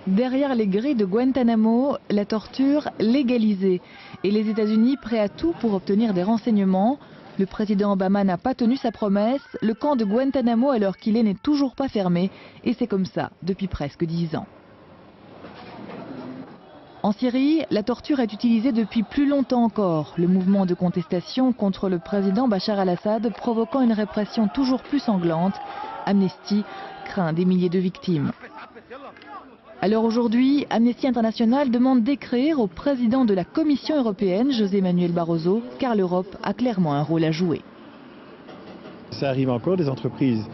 Derrière les grilles de Guantanamo, la torture légalisée et les États-Unis prêts à tout pour obtenir des renseignements. Le président Obama n'a pas tenu sa promesse. Le camp de Guantanamo, à l'heure qu'il est, n'est toujours pas fermé. Et c'est comme ça depuis presque 10 ans. En Syrie, la torture est utilisée depuis plus longtemps encore. Le mouvement de contestation contre le président Bachar al-Assad provoquant une répression toujours plus sanglante. Amnesty craint des milliers de victimes. Alors aujourd'hui, Amnesty International demande d'écrire au président de la Commission européenne, José Manuel Barroso, car l'Europe a clairement un rôle à jouer. Ça arrive encore des entreprises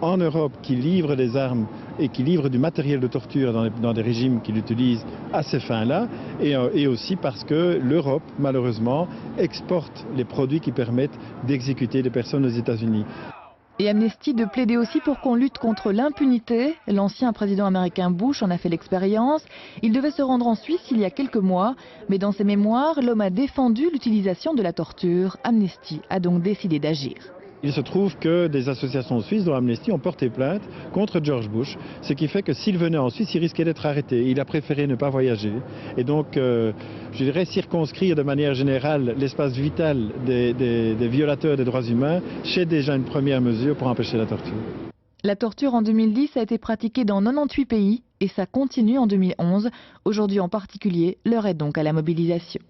en Europe qui livrent des armes et qui livrent du matériel de torture dans des régimes qui l'utilisent à ces fins-là, et aussi parce que l'Europe, malheureusement, exporte les produits qui permettent d'exécuter des personnes aux États-Unis. Et Amnesty de plaider aussi pour qu'on lutte contre l'impunité. L'ancien président américain Bush en a fait l'expérience. Il devait se rendre en Suisse il y a quelques mois, mais dans ses mémoires, l'homme a défendu l'utilisation de la torture. Amnesty a donc décidé d'agir. Il se trouve que des associations suisses, dont Amnesty, ont porté plainte contre George Bush, ce qui fait que s'il venait en Suisse, il risquait d'être arrêté. Il a préféré ne pas voyager. Et donc, je dirais circonscrire de manière générale l'espace vital des violateurs des droits humains, c'est déjà une première mesure pour empêcher la torture. La torture en 2010 a été pratiquée dans 98 pays et ça continue en 2011. Aujourd'hui en particulier, l'heure est donc à la mobilisation.